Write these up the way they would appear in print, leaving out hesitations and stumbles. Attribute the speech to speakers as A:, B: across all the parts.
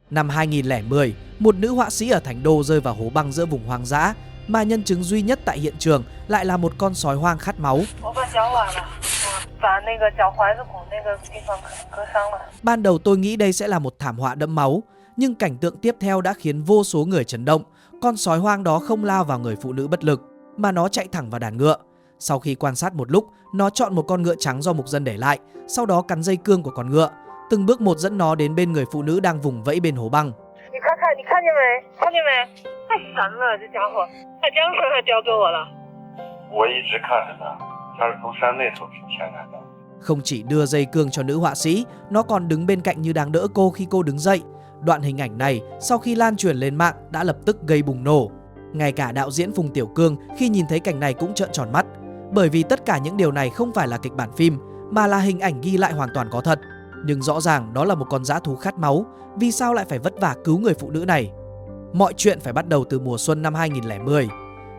A: Năm 2010, một nữ họa sĩ ở Thành Đô rơi vào hố băng giữa vùng hoang dã, mà nhân chứng duy nhất tại hiện trường lại là một con sói hoang khát máu. Ban đầu tôi nghĩ đây sẽ là một thảm họa đẫm máu, nhưng cảnh tượng tiếp theo đã khiến vô số người chấn động. Con sói hoang đó không lao vào người phụ nữ bất lực, mà nó chạy thẳng vào đàn ngựa. Sau khi quan sát một lúc, nó chọn một con ngựa trắng do mục dân để lại, sau đó cắn dây cương của con ngựa, từng bước một dẫn nó đến bên người phụ nữ đang vùng vẫy bên hố băng. Không chỉ đưa dây cương cho nữ họa sĩ, nó còn đứng bên cạnh như đang đỡ cô khi cô đứng dậy. Đoạn hình ảnh này sau khi lan truyền lên mạng đã lập tức gây bùng nổ. Ngay cả đạo diễn Phùng Tiểu Cương khi nhìn thấy cảnh này cũng trợn tròn mắt, bởi vì tất cả những điều này không phải là kịch bản phim mà là hình ảnh ghi lại hoàn toàn có thật. Nhưng rõ ràng đó là một con dã thú khát máu, vì sao lại phải vất vả cứu người phụ nữ này? Mọi chuyện phải bắt đầu từ mùa xuân năm 2010.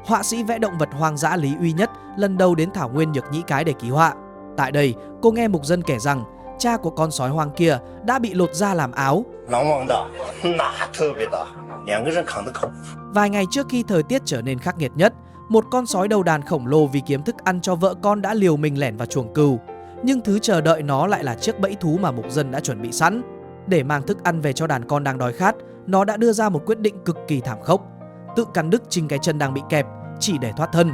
A: Họa sĩ vẽ động vật hoang dã Lý Uy Nhất lần đầu đến thảo nguyên Nhược Nhĩ Cái để ký họa. Tại đây, cô nghe mục dân kể rằng cha của con sói hoang kia đã bị lột da làm áo. Vài ngày trước khi thời tiết trở nên khắc nghiệt nhất, một con sói đầu đàn khổng lồ vì kiếm thức ăn cho vợ con đã liều mình lẻn vào chuồng cừu. Nhưng thứ chờ đợi nó lại là chiếc bẫy thú mà mục dân đã chuẩn bị sẵn. Để mang thức ăn về cho đàn con đang đói khát, nó đã đưa ra một quyết định cực kỳ thảm khốc: tự cắn đứt chính cái chân đang bị kẹp chỉ để thoát thân.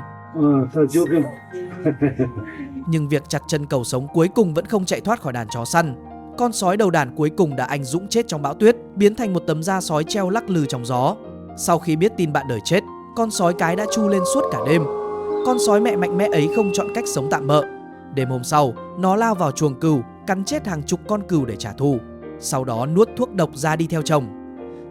A: Nhưng việc chặt chân cầu sống cuối cùng vẫn không chạy thoát khỏi đàn chó săn. Con sói đầu đàn cuối cùng đã anh dũng chết trong bão tuyết, biến thành một tấm da sói treo lắc lư trong gió. Sau khi biết tin bạn đời chết, con sói cái đã tru lên suốt cả đêm. Con sói mẹ mạnh mẽ ấy không chọn cách sống tạm bợ. Đêm hôm sau, nó lao vào chuồng cừu, cắn chết hàng chục con cừu để trả thù. Sau đó nuốt thuốc độc ra đi theo chồng.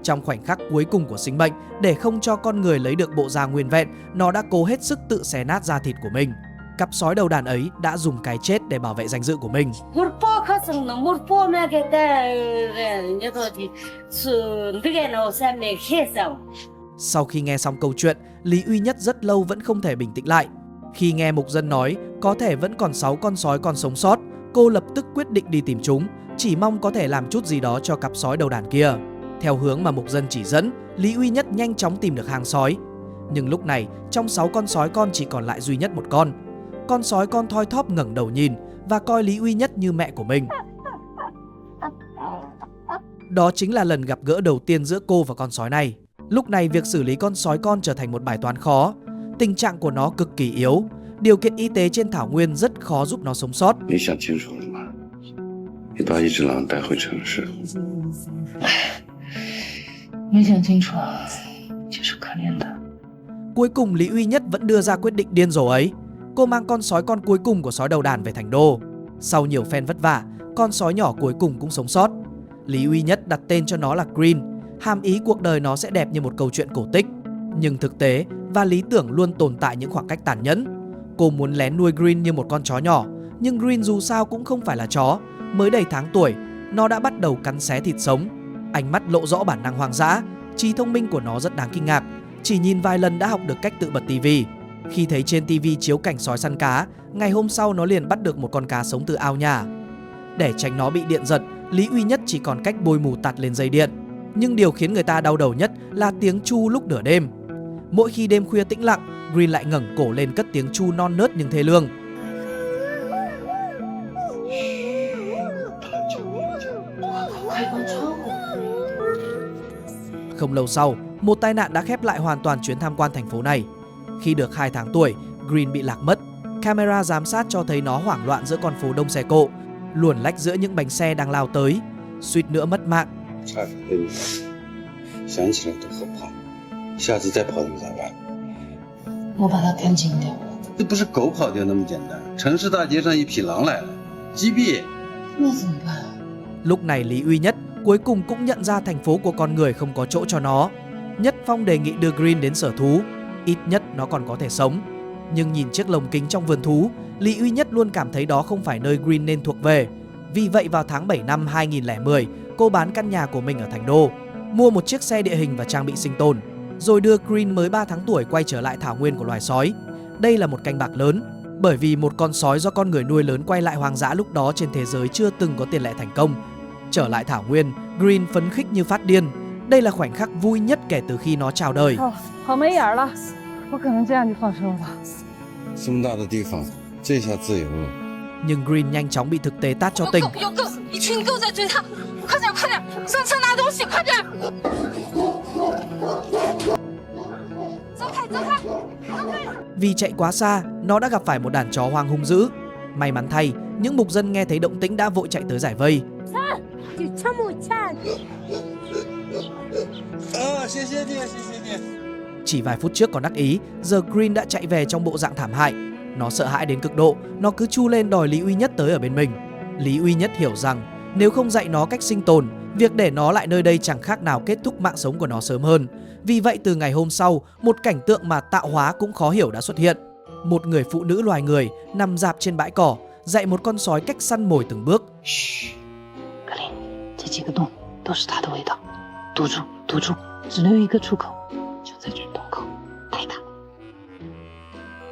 A: Trong khoảnh khắc cuối cùng của sinh mệnh, để không cho con người lấy được bộ da nguyên vẹn, nó đã cố hết sức tự xé nát da thịt của mình. Cặp sói đầu đàn ấy đã dùng cái chết để bảo vệ danh dự của mình. Sau khi nghe xong câu chuyện, Lý Uy Nhất rất lâu vẫn không thể bình tĩnh lại. Khi nghe mục dân nói có thể vẫn còn 6 con sói còn sống sót, cô lập tức quyết định đi tìm chúng, chỉ mong có thể làm chút gì đó cho cặp sói đầu đàn kia. Theo hướng mà mục dân chỉ dẫn, Lý Uy Nhất nhanh chóng tìm được hang sói. Nhưng lúc này, trong 6 con sói con chỉ còn lại duy nhất một con. Con sói con thoi thóp ngẩng đầu nhìn và coi Lý Uy Nhất như mẹ của mình. Đó chính là lần gặp gỡ đầu tiên giữa cô và con sói này. Lúc này việc xử lý con sói con trở thành một bài toán khó. Tình trạng của nó cực kỳ yếu. Điều kiện y tế trên thảo nguyên rất khó giúp nó sống sót. Cuối cùng Lý Uy Nhất vẫn đưa ra quyết định điên rồ ấy. Cô mang con sói con cuối cùng của sói đầu đàn về Thành Đô. Sau nhiều phen vất vả, con sói nhỏ cuối cùng cũng sống sót. Lý Uy Nhất đặt tên cho nó là Green, hàm ý cuộc đời nó sẽ đẹp như một câu chuyện cổ tích. Nhưng thực tế và lý tưởng luôn tồn tại những khoảng cách tàn nhẫn. Cô muốn lén nuôi Green như một con chó nhỏ, nhưng Green dù sao cũng không phải là chó. Mới đầy tháng tuổi, nó đã bắt đầu cắn xé thịt sống. Ánh mắt lộ rõ bản năng hoang dã. Trí thông minh của nó rất đáng kinh ngạc. Chỉ nhìn vài lần đã học được cách tự bật tivi. Khi thấy trên tivi chiếu cảnh sói săn cá, ngày hôm sau nó liền bắt được một con cá sống từ ao nhà. Để tránh nó bị điện giật, Lý Uy Nhất chỉ còn cách bôi mù tạt lên dây điện. Nhưng điều khiến người ta đau đầu nhất là tiếng chu lúc nửa đêm. Mỗi khi đêm khuya tĩnh lặng, Green lại ngẩng cổ lên cất tiếng chu non nớt nhưng thê lương. Không lâu sau, một tai nạn đã khép lại hoàn toàn chuyến tham quan thành phố này. Khi được 2 tháng tuổi, Green bị lạc mất. Camera giám sát cho thấy nó hoảng loạn giữa con phố đông xe cộ, luồn lách giữa những bánh xe đang lao tới, suýt nữa mất mạng. Lúc này Lý Uy Nhất cuối cùng cũng nhận ra thành phố của con người không có chỗ cho nó. Nhất Phong đề nghị đưa Green đến sở thú, ít nhất nó còn có thể sống. Nhưng nhìn chiếc lồng kính trong vườn thú, Lý Uy Nhất luôn cảm thấy đó không phải nơi Green nên thuộc về. Vì vậy vào tháng 7 năm 2010, cô bán căn nhà của mình ở Thành Đô, mua một chiếc xe địa hình và trang bị sinh tồn, rồi đưa Green mới 3 tháng tuổi quay trở lại thảo nguyên của loài sói. Đây là một canh bạc lớn, bởi vì một con sói do con người nuôi lớn quay lại hoang dã lúc đó trên thế giới chưa từng có tiền lệ thành công. Trở lại thảo nguyên, Green phấn khích như phát điên. Đây là khoảnh khắc vui nhất kể từ khi nó chào đời.
B: 好没眼了，不可能这样就放生了吧？
C: 这么大的地方，这下自由了。
A: Nhưng Green nhanh chóng bị thực tế tát cho tỉnh.
B: 有狗，一群狗在追他，快点快点，上车拿东西，快点！走开走开走开！
A: Vì chạy quá xa, nó đã gặp phải một đàn chó hoang hung dữ. May mắn thay, những mục dân nghe thấy động tĩnh đã vội chạy tới giải vây.
C: 谢谢你，谢谢你。
A: Chỉ vài phút trước còn đắc ý, giờ Green đã chạy về trong bộ dạng thảm hại. Nó sợ hãi đến cực độ, nó cứ chu lên đòi Lý Uy Nhất tới ở bên mình. Lý Uy Nhất hiểu rằng nếu không dạy nó cách sinh tồn, việc để nó lại nơi đây chẳng khác nào kết thúc mạng sống của nó sớm hơn. Vì vậy từ ngày hôm sau, một cảnh tượng mà tạo hóa cũng khó hiểu đã xuất hiện. Một người phụ nữ loài người nằm rạp trên bãi cỏ, dạy một con sói cách săn mồi từng bước.
D: 格林，这几个洞都是它的味道，堵住，堵住，只能有一个出口，就在这洞口，带它。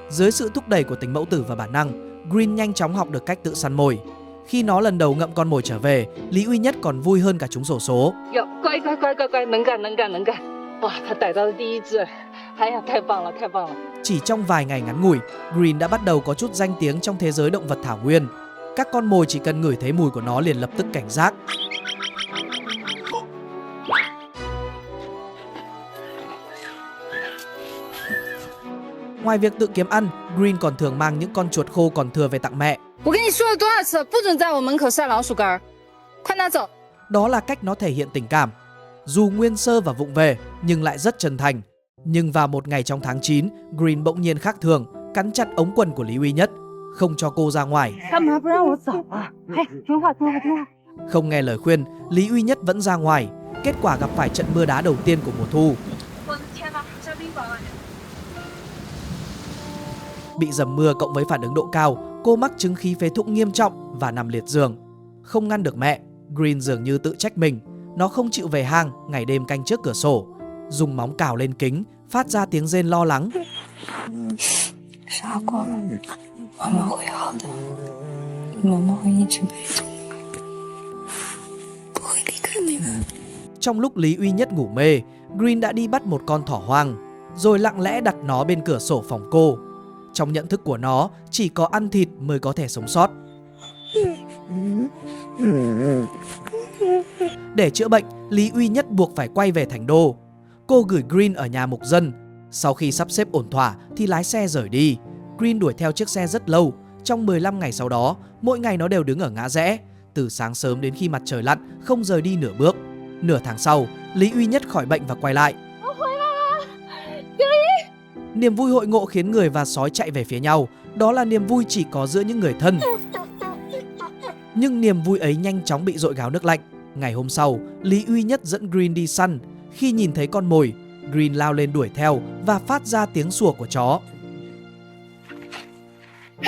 A: Dưới sự thúc đẩy của tính mẫu tử và bản năng, Green nhanh chóng học được cách tự săn mồi. Khi nó lần đầu ngậm con mồi trở về, Lý Uy Nhất còn vui hơn cả chúng xổ số.
B: 有，乖乖乖乖乖，能干能干能干！哇，他逮到的第一只，哎呀，太棒了太棒了！
A: Chỉ trong vài ngày ngắn ngủi, Green đã bắt đầu có chút danh tiếng trong thế giới động vật thảo nguyên. Các con mồi chỉ cần ngửi thấy mùi của nó liền lập tức cảnh giác. Ngoài việc tự kiếm ăn, Green còn thường mang những con chuột khô còn thừa về tặng mẹ.
B: 我跟你说了多少次，不准在我门口晒老鼠干儿，快拿走！
A: Đó là cách nó thể hiện tình cảm. Dù nguyên sơ và vụng về, nhưng lại rất chân thành. Nhưng vào một ngày trong tháng 9, Green bỗng nhiên khác thường, cắn chặt ống quần của Lý Uy Nhất, không cho cô ra ngoài.
B: 干嘛不让我走啊？嘿，听话听话听话！
A: Không nghe lời khuyên, Lý Uy Nhất vẫn ra ngoài. Kết quả gặp phải trận mưa đá đầu tiên của mùa thu.
B: 我的天哪，下冰雹了！
A: Bị dầm mưa cộng với phản ứng độ cao, cô mắc chứng khí phế thủng nghiêm trọng và nằm liệt giường. Không ngăn được mẹ, Green dường như tự trách mình. Nó không chịu về hang, ngày đêm canh trước cửa sổ, dùng móng cào lên kính, phát ra tiếng rên lo lắng.
D: 傻瓜，妈妈会好的，妈妈会一直陪着你，不会离开你们。
A: Trong lúc Lý Uy Nhất ngủ mê, Green đã đi bắt một con thỏ hoang, rồi lặng lẽ đặt nó bên cửa sổ phòng cô. Trong nhận thức của nó, chỉ có ăn thịt mới có thể sống sót. Để chữa bệnh, Lý Uy Nhất buộc phải quay về thành đô. Cô gửi Green ở nhà mục dân. Sau khi sắp xếp ổn thỏa thì lái xe rời đi. Green đuổi theo chiếc xe rất lâu. Trong 15 ngày sau đó, mỗi ngày nó đều đứng ở ngã rẽ, từ sáng sớm đến khi mặt trời lặn, không rời đi nửa bước. Nửa tháng sau, Lý Uy Nhất khỏi bệnh và quay lại. Niềm vui hội ngộ khiến người và sói chạy về phía nhau. Đó là niềm vui chỉ có giữa những người thân. Nhưng niềm vui ấy nhanh chóng bị dội gáo nước lạnh. Ngày hôm sau, Lý Uy Nhất dẫn Green đi săn. Khi nhìn thấy con mồi, Green lao lên đuổi theo và phát ra tiếng sủa của chó.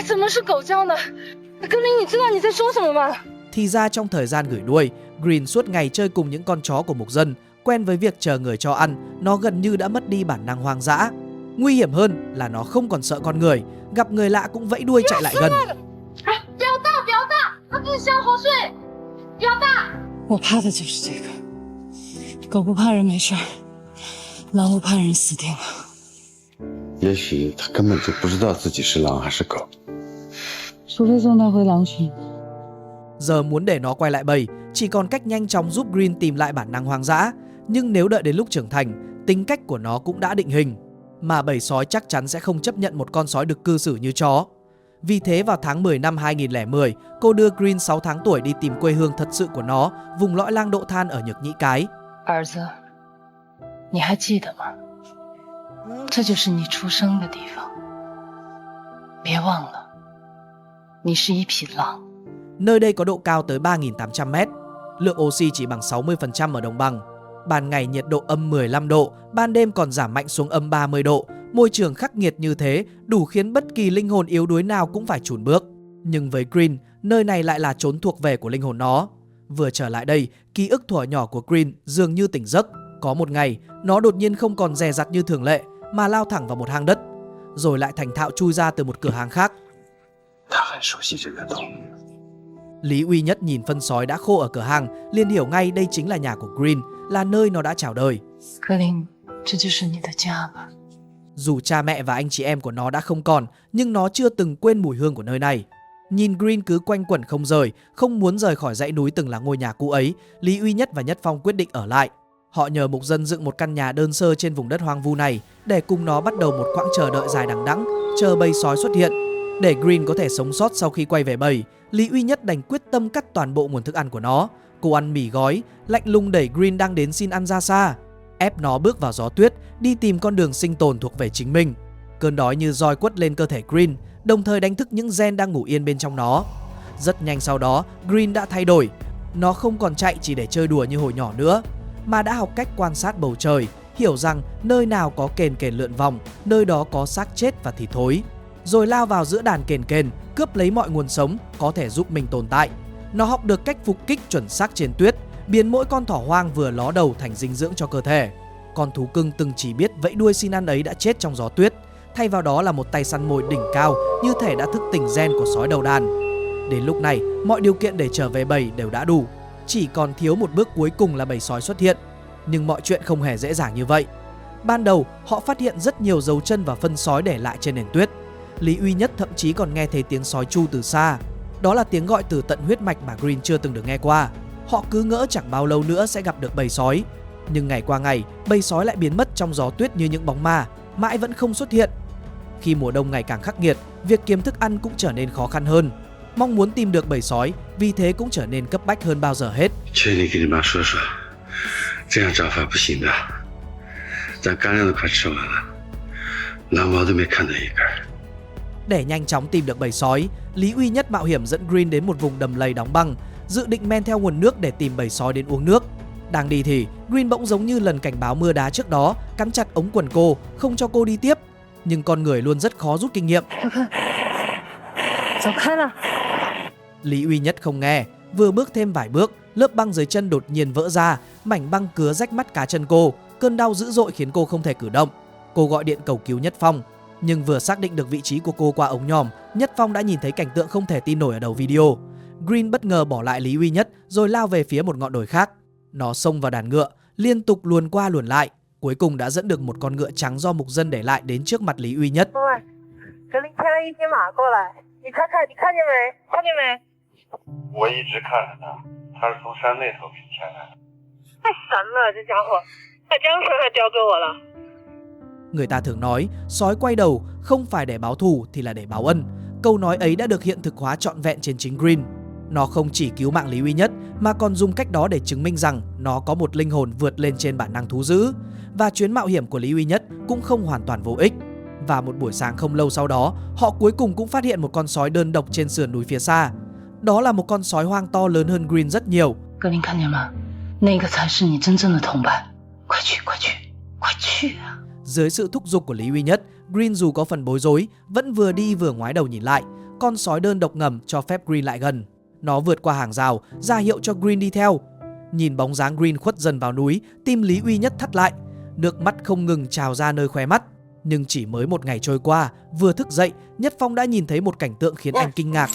B: 怎么是狗叫呢？格林，你知道你在说什么吗？
A: Thì ra trong thời gian gửi đuôi, Green suốt ngày chơi cùng những con chó của mục dân. Quen với việc chờ người cho ăn, nó gần như đã mất đi bản năng hoang dã. Nguy hiểm hơn là nó không còn sợ con người, gặp người lạ cũng vẫy đuôi chạy lại gần.
B: 不要大，不要大，它不是香活水，不要大。
D: 我怕的就是这个，狗不怕人没事儿，狼不怕人死定了。
C: 也许他根本就不知道自己是狼还是狗。
D: 除非送它回狼群。
A: Giờ muốn để nó quay lại bầy, chỉ còn cách nhanh chóng giúp Green tìm lại bản năng hoang dã. Nhưng nếu đợi đến lúc trưởng thành, tính cách của nó cũng đã định hình. Mà bầy sói chắc chắn sẽ không chấp nhận một con sói được cư xử như chó. Vì thế vào tháng 10 năm 2010, cô đưa Green 6 tháng tuổi đi tìm quê hương thật sự của nó, vùng lõi lang Độ Than ở Nhược Nhĩ Cái.
D: 儿子，你还记得吗？这就是你出生的地方。别忘了，你是一匹狼。
A: Nơi đây có độ cao tới 3.800 mét, lượng oxy chỉ bằng 60% ở đồng bằng. Ban ngày nhiệt độ âm 15 độ, ban đêm còn giảm mạnh xuống âm 30 độ. Môi trường khắc nghiệt như thế đủ khiến bất kỳ linh hồn yếu đuối nào cũng phải chùn bước. Nhưng với Green, nơi này lại là chốn thuộc về của linh hồn nó. Vừa trở lại đây, ký ức thuở nhỏ của Green dường như tỉnh giấc. Có một ngày, nó đột nhiên không còn dè dặt như thường lệ, mà lao thẳng vào một hang đất, rồi lại thành thạo chui ra từ một cửa hàng khác.
C: 他很熟悉这个洞。
A: Lý Uy Nhất nhìn phân sói đã khô ở cửa hàng, liền hiểu ngay đây chính là nhà của Green, là nơi nó đã chào đời.
D: 格林，这就是你的家吧？
A: Dù cha mẹ và anh chị em của nó đã không còn, nhưng nó chưa từng quên mùi hương của nơi này. Nhìn Green cứ quanh quẩn không rời, không muốn rời khỏi dãy núi từng là ngôi nhà cũ ấy, Lý Uy Nhất và Nhất Phong quyết định ở lại. Họ nhờ mục dân dựng một căn nhà đơn sơ trên vùng đất hoang vu này để cùng nó bắt đầu một quãng chờ đợi dài đằng đẵng, chờ bầy sói xuất hiện. Để Green có thể sống sót sau khi quay về bầy, Lý Uy Nhất đành quyết tâm cắt toàn bộ nguồn thức ăn của nó. Cô ăn mì gói, lạnh lùng đẩy Green đang đến xin ăn ra xa, ép nó bước vào gió tuyết, đi tìm con đường sinh tồn thuộc về chính mình. Cơn đói như roi quất lên cơ thể Green, đồng thời đánh thức những gen đang ngủ yên bên trong nó. Rất nhanh sau đó, Green đã thay đổi. Nó không còn chạy chỉ để chơi đùa như hồi nhỏ nữa, mà đã học cách quan sát bầu trời, hiểu rằng nơi nào có kền kền lượn vòng, nơi đó có xác chết và thịt thối. Rồi lao vào giữa đàn kền kền, cướp lấy mọi nguồn sống có thể giúp mình tồn tại. Nó học được cách phục kích chuẩn xác trên tuyết, biến mỗi con thỏ hoang vừa ló đầu thành dinh dưỡng cho cơ thể. Con thú cưng từng chỉ biết vẫy đuôi xin ăn ấy đã chết trong gió tuyết, thay vào đó là một tay săn mồi đỉnh cao, như thể đã thức tỉnh gen của sói đầu đàn. Đến lúc này, mọi điều kiện để trở về bầy đều đã đủ, chỉ còn thiếu một bước cuối cùng là bầy sói xuất hiện. Nhưng mọi chuyện không hề dễ dàng như vậy. Ban đầu, họ phát hiện rất nhiều dấu chân và phân sói để lại trên nền tuyết. Lý Uy Nhất thậm chí còn nghe thấy tiếng sói tru từ xa. Đó là tiếng gọi từ tận huyết mạch mà Green chưa từng được nghe qua. Họ cứ ngỡ chẳng bao lâu nữa sẽ gặp được bầy sói. Nhưng ngày qua ngày, bầy sói lại biến mất trong gió tuyết như những bóng ma, mãi vẫn không xuất hiện. Khi mùa đông ngày càng khắc nghiệt, việc kiếm thức ăn cũng trở nên khó khăn hơn. Mong muốn tìm được bầy sói vì thế cũng trở nên cấp bách hơn bao giờ hết. Để nhanh chóng tìm được bầy sói, Lý Uy Nhất mạo hiểm dẫn Green đến một vùng đầm lầy đóng băng, dự định men theo nguồn nước để tìm bầy sói đến uống nước. Đang đi thì Green bỗng giống như lần cảnh báo mưa đá trước đó, cắn chặt ống quần cô, không cho cô đi tiếp. Nhưng con người luôn rất khó rút kinh nghiệm. Lý Uy Nhất không nghe, vừa bước thêm vài bước, lớp băng dưới chân đột nhiên vỡ ra, mảnh băng cứa rách mắt cá chân cô, cơn đau dữ dội khiến cô không thể cử động. Cô gọi điện cầu cứu Nhất Phong, nhưng vừa xác định được vị trí của cô qua ống nhòm, Nhất Phong đã nhìn thấy cảnh tượng không thể tin nổi ở đầu video. Green bất ngờ bỏ lại Lý Uy Nhất rồi lao về phía một ngọn đồi khác. Nó xông vào đàn ngựa, liên tục luồn qua luồn lại, cuối cùng đã dẫn được một con ngựa trắng do mục dân để lại đến trước mặt Lý Uy Nhất. Người ta thường nói, sói quay đầu không phải để báo thù thì là để báo ân. Câu nói ấy đã được hiện thực hóa trọn vẹn trên chính Green. Nó không chỉ cứu mạng Lý Uy Nhất mà còn dùng cách đó để chứng minh rằng nó có một linh hồn vượt lên trên bản năng thú dữ. Và chuyến mạo hiểm của Lý Uy Nhất cũng không hoàn toàn vô ích. Và một buổi sáng không lâu sau đó, họ cuối cùng cũng phát hiện một con sói đơn độc trên sườn núi phía xa. Đó là một con sói hoang to lớn hơn Green rất nhiều. Dưới sự thúc giục của Lý Uy Nhất, Green dù có phần bối rối, vẫn vừa đi vừa ngoái đầu nhìn lại. Con sói đơn độc ngầm cho phép Green lại gần. Nó vượt qua hàng rào, ra hiệu cho Green đi theo. Nhìn bóng dáng Green khuất dần vào núi, tim Lý Uy Nhất thắt lại. Nước mắt không ngừng trào ra nơi khóe mắt. Nhưng chỉ mới một ngày trôi qua, vừa thức dậy, Nhất Phong đã nhìn thấy một cảnh tượng khiến anh kinh ngạc.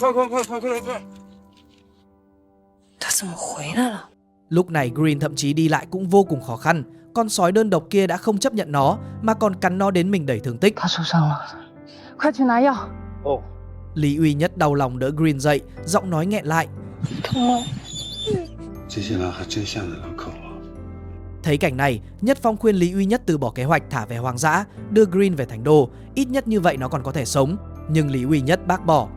A: Lúc này Green thậm chí đi lại cũng vô cùng khó khăn. Con sói đơn độc kia đã không chấp nhận nó, mà còn cắn nó đến mình đầy thương tích. Lý Uy Nhất đau lòng đỡ Green dậy, giọng nói nghẹn lại. Thấy cảnh này, Nhất Phong khuyên Lý Uy Nhất từ bỏ kế hoạch thả về hoang dã, đưa Green về thành đô, ít nhất như vậy nó còn có thể sống. Nhưng Lý Uy Nhất bác bỏ.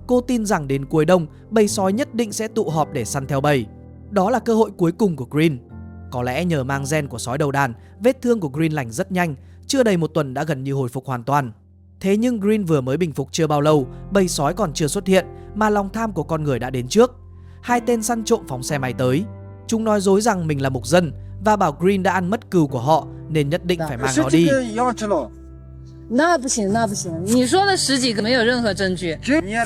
A: Cô tin rằng đến cuối đông, bầy sói nhất định sẽ tụ họp để săn theo bầy. Đó là cơ hội cuối cùng của Green. Có lẽ nhờ mang gen của sói đầu đàn, vết thương của Green lành rất nhanh, chưa đầy một tuần đã gần như hồi phục hoàn toàn. Thế nhưng Green vừa mới bình phục chưa bao lâu, bầy sói còn chưa xuất hiện, mà lòng tham của con người đã đến trước. Hai tên săn trộm phóng xe máy tới. Chúng nói dối rằng mình là mục dân và bảo Green đã ăn mất cừu của họ nên nhất định phải mang nó đi.
D: 那不行，那不行！你说的10几个没有任何证据。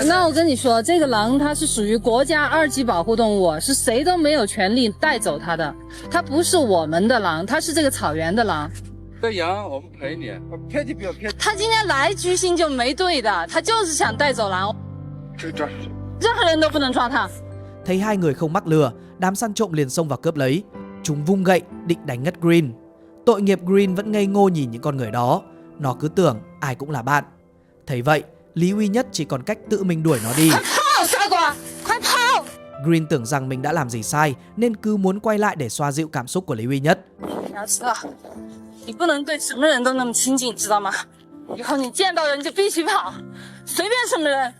D: 那我跟你说，这个狼它是属于国家2级保护动物，是谁都没有权利带走它的。它不是我们的狼，它是这个草原的狼。
E: 这羊我们赔你，骗你不要骗。
D: 他今天来居心就没对的，他就是想带走狼。任何人都不能抓他。
A: Thấy hai người không mắc lừa, đám săn trộm liền xông vào cướp lấy. Chúng vung gậy định đánh ngất Green. Tội nghiệp Green vẫn ngây ngô nhìn những con người đó. Nó cứ tưởng ai cũng là bạn. Thấy vậy, Lý Uy Nhất chỉ còn cách tự mình đuổi nó đi. Green tưởng rằng mình đã làm gì sai nên cứ muốn quay lại để xoa dịu cảm xúc của Lý Uy Nhất.
D: 你要知道，你不能对什么人都那么亲近，知道吗？以后你见到人就必须跑，随便什么人。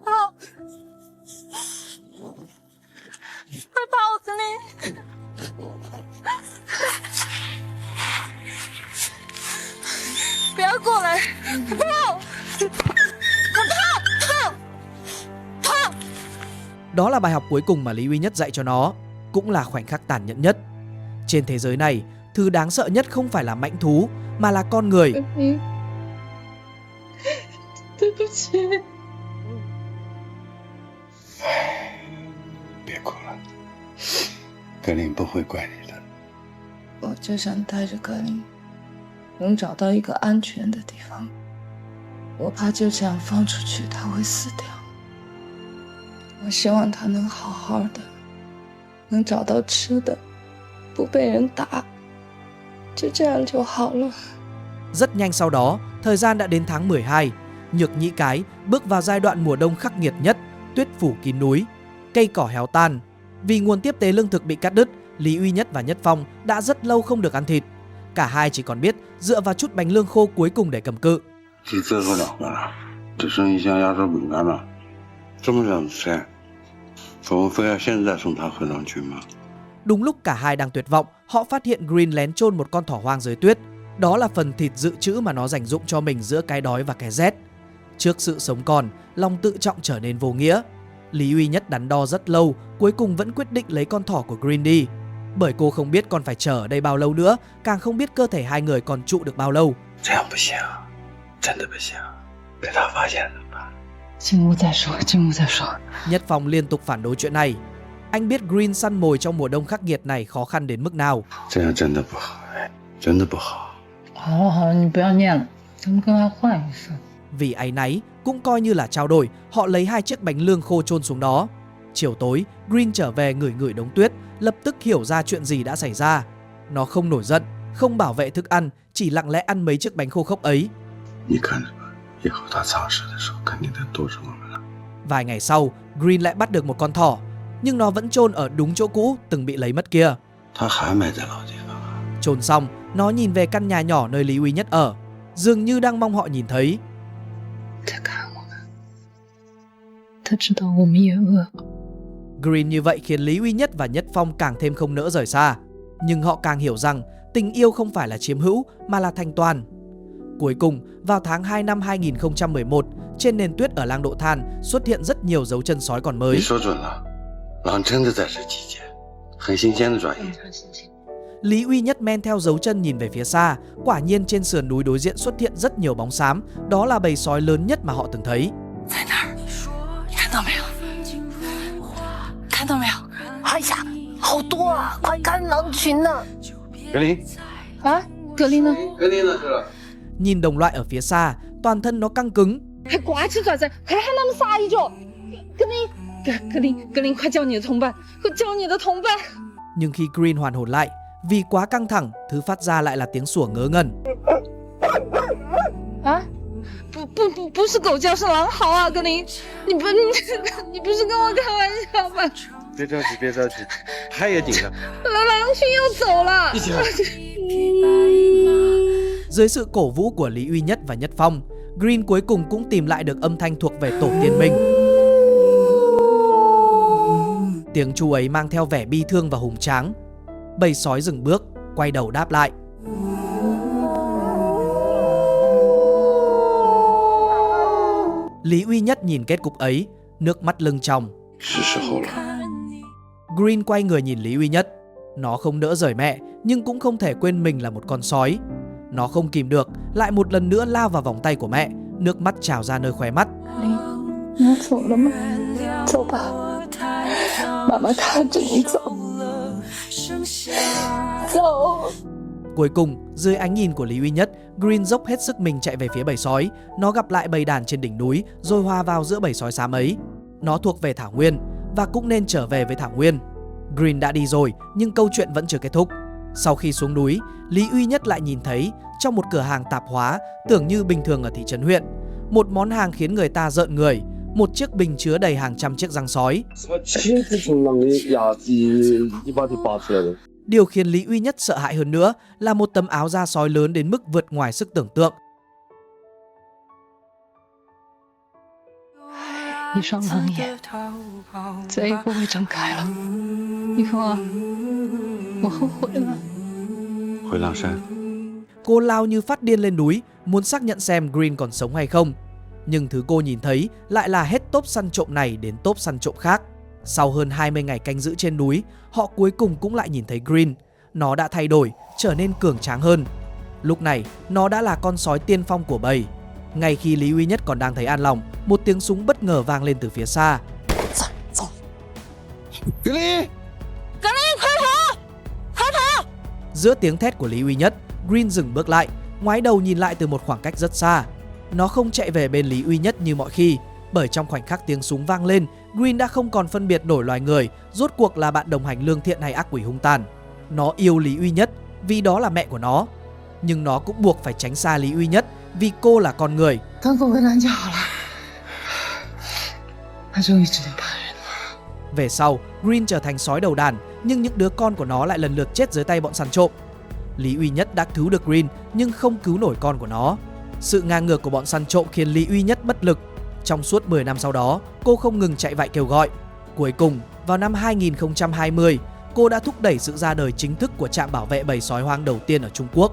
D: 跑，快跑，格林！不要过来，跑！跑！
A: Đó là bài học cuối cùng mà Lý Uy Nhất dạy cho nó, cũng là khoảnh khắc tàn nhẫn nhất. Trên thế giới này, thứ đáng sợ nhất không phải là mãnh thú, mà là con người.
B: 对不起。
C: 别哭了，格林不会怪你的。
F: 我就想带着格林，能找到一个安全的地方。我怕就这样放出去，他会死掉。我希望他能好好的，能找到吃的，不被人打，就这样就好了。
A: Rất nhanh sau đó, thời gian đã đến tháng 12. Nhược Nhĩ Cái bước vào giai đoạn mùa đông khắc nghiệt nhất, tuyết phủ kín núi, cây cỏ héo tan. Vì nguồn tiếp tế lương thực bị cắt đứt, Lý Uy Nhất và Nhất Phong đã rất lâu không được ăn thịt. Cả hai chỉ còn biết dựa vào chút bánh lương khô cuối cùng để cầm cự.
C: chỉ最后2个了，只剩一箱压缩饼干了。这么长时间，我们非要现在送他回上去吗？
A: Đúng lúc cả hai đang tuyệt vọng, họ phát hiện Green lén chôn một con thỏ hoang dưới tuyết. Đó là phần thịt dự trữ mà nó dành dụm cho mình giữa cái đói và cái rét. Trước sự sống còn, lòng tự trọng trở nên vô nghĩa. Lý Uy Nhất đắn đo rất lâu, cuối cùng vẫn quyết định lấy con thỏ của Green đi. Bởi cô không biết còn phải chờ ở đây bao lâu nữa, càng không biết cơ thể hai người còn trụ được bao lâu.
C: 这样不行，真的不行，被他发现怎么办？
D: 进屋再说，进屋再说。
A: Nhất Phong liên tục phản đối chuyện này. Anh biết Green săn mồi trong mùa đông khắc nghiệt này khó khăn đến mức nào.
C: 这样真的不好，真的不好。
D: 好了好了，你不要念了，咱们跟他换一份。
A: Vì áy náy, cũng coi như là trao đổi, họ lấy 2 chiếc bánh lương khô chôn xuống đó. Chiều tối, Green trở về ngửi ngửi đống tuyết, lập tức hiểu ra chuyện gì đã xảy ra. Nó không nổi giận, không bảo vệ thức ăn, chỉ lặng lẽ ăn mấy chiếc bánh khô khốc ấy.
C: 你看着吧，以后他藏尸的时候肯定得躲着我们了。
A: Vài ngày sau, Green lại bắt được một con thỏ, nhưng nó vẫn chôn ở đúng chỗ cũ từng bị lấy mất kia.
C: 他还埋在老地方啊？
A: Chôn xong, nó nhìn về căn nhà nhỏ nơi Lý Uy Nhất ở, dường như đang mong họ nhìn thấy.
F: 他看我们，他知道我们也饿。
A: Green như vậy khiến Lý Uy Nhất và Nhất Phong càng thêm không nỡ rời xa. Nhưng họ càng hiểu rằng tình yêu không phải là chiếm hữu mà là thành toàn. Cuối cùng, vào tháng 2 năm 2011, trên nền tuyết ở Lang Độ Than xuất hiện rất nhiều dấu chân sói còn
C: 你
A: mới.
C: 说准了，狼真的在这季节，很新鲜的转移。
A: Lý Uy Nhất men theo dấu chân nhìn về phía xa, quả nhiên trên sườn núi đối diện xuất hiện rất nhiều bóng xám, đó là bầy sói lớn nhất mà họ từng thấy.
D: 在那儿，你看到没有？看到没有？哎呀，好多啊！快看狼群呢！
C: 格林，
D: 啊，格林呢？
C: 格林呢？是了。
A: Nhìn đồng loại ở phía xa, toàn thân nó căng cứng.
D: 还刮起爪子，快让他们撒一脚！格林，快叫你的同伴，快叫你的同伴！
A: Nhưng khi Green hoàn hồn lại, vì quá căng thẳng, thứ phát ra lại là tiếng sủa ngớ ngẩn.
D: 啊，不是狗叫，是狼嚎啊！格林，你不是跟我开玩笑吧？
E: 别着急，别着急，他也紧张。
D: 狼群要走了。
E: 一起来。
A: Dưới sự cổ vũ của Lý Uy Nhất và Nhất Phong, Green cuối cùng cũng tìm lại được âm thanh thuộc về tổ tiên mình. Tiếng chu ấy mang theo vẻ bi thương và hùng tráng. Bầy sói dừng bước, quay đầu đáp lại. Lý Uy Nhất nhìn kết cục ấy, nước mắt lưng tròng.
C: 是时候了。
A: Green quay người nhìn Lý Uy Nhất. Nó không nỡ rời mẹ, nhưng cũng không thể quên mình là một con sói. Nó không kìm được, lại một lần nữa lao vào vòng tay của mẹ, nước mắt trào ra nơi khóe mắt.
F: 你要走了吗？走吧，妈妈看着你走，走。
A: Cuối cùng, dưới ánh nhìn của Lý Uy Nhất, Green dốc hết sức mình chạy về phía bầy sói. Nó gặp lại bầy đàn trên đỉnh núi, rồi hòa vào giữa bầy sói xám ấy. Nó thuộc về Thảo Nguyên, và cũng nên trở về với Thảo Nguyên. Green đã đi rồi, nhưng câu chuyện vẫn chưa kết thúc. Sau khi xuống núi, Lý Uy Nhất lại nhìn thấy, trong một cửa hàng tạp hóa, tưởng như bình thường ở thị trấn huyện, một món hàng khiến người ta rợn người, một chiếc bình chứa đầy hàng trăm chiếc răng sói. Điều khiến Lý Uy Nhất sợ hãi hơn nữa là một tấm áo da sói lớn đến mức vượt ngoài sức tưởng tượng.
F: 一双冷眼，再也不会睁开了。以后啊，我后悔了。
C: 回狼山。
A: Cô lao như phát điên lên núi, muốn xác nhận xem Green còn sống hay không. Nhưng thứ cô nhìn thấy lại là hết tốp săn trộm này đến tốp săn trộm khác. Sau hơn 20 ngày canh giữ trên núi, họ cuối cùng cũng lại nhìn thấy Green. Nó đã thay đổi, trở nên cường tráng hơn. Lúc này, nó đã là con sói tiên phong của bầy. Ngay khi Lý Uy Nhất còn đang thấy an lòng, một tiếng súng bất ngờ vang lên từ phía xa. Giữa tiếng thét của Lý Uy Nhất, Green dừng bước lại, ngoái đầu nhìn lại từ một khoảng cách rất xa. Nó không chạy về bên Lý Uy Nhất như mọi khi, bởi trong khoảnh khắc tiếng súng vang lên, Green đã không còn phân biệt nổi loài người, rốt cuộc là bạn đồng hành lương thiện hay ác quỷ hung tàn. Nó yêu Lý Uy Nhất vì đó là mẹ của nó, nhưng nó cũng buộc phải tránh xa Lý Uy Nhất vì cô là con người.
F: 当狗回蓝就好了，他终于知道怕人了。
A: Về sau, Green trở thành sói đầu đàn, nhưng những đứa con của nó lại lần lượt chết dưới tay bọn săn trộm. Lý Uy Nhất đã cứu được Green nhưng không cứu nổi con của nó. Sự ngang ngược của bọn săn trộm khiến Lý Uy Nhất bất lực. Trong suốt 10 năm sau đó, cô không ngừng chạy vạy kêu gọi. Cuối cùng, vào năm 2020, cô đã thúc đẩy sự ra đời chính thức của trạm bảo vệ bầy sói hoang đầu tiên ở Trung Quốc.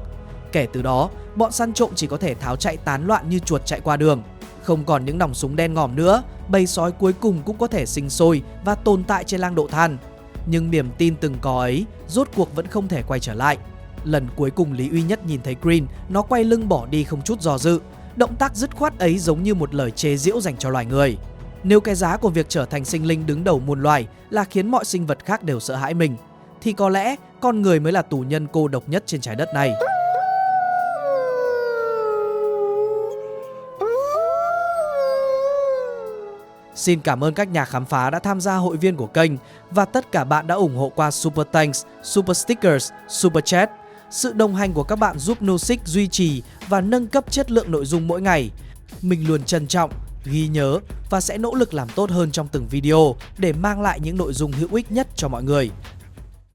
A: Kể từ đó, bọn săn trộm chỉ có thể tháo chạy tán loạn như chuột chạy qua đường. Không còn những nòng súng đen ngòm nữa, bầy sói cuối cùng cũng có thể sinh sôi và tồn tại trên lang độ than. Nhưng niềm tin từng có ấy rốt cuộc vẫn không thể quay trở lại. Lần cuối cùng Lý Uy Nhất nhìn thấy Green, nó quay lưng bỏ đi không chút do dự. Động tác dứt khoát ấy giống như một lời chế giễu dành cho loài người. Nếu cái giá của việc trở thành sinh linh đứng đầu muôn loài là khiến mọi sinh vật khác đều sợ hãi mình, thì có lẽ con người mới là tù nhân cô độc nhất trên trái đất này. Xin cảm ơn các nhà khám phá đã tham gia hội viên của kênh và tất cả bạn đã ủng hộ qua Super Thanks, Super Stickers, Super Chat. Sự đồng hành của các bạn giúp Nusick duy trì và nâng cấp chất lượng nội dung mỗi ngày. Mình luôn trân trọng, ghi nhớ và sẽ nỗ lực làm tốt hơn trong từng video để mang lại những nội dung hữu ích nhất cho mọi người.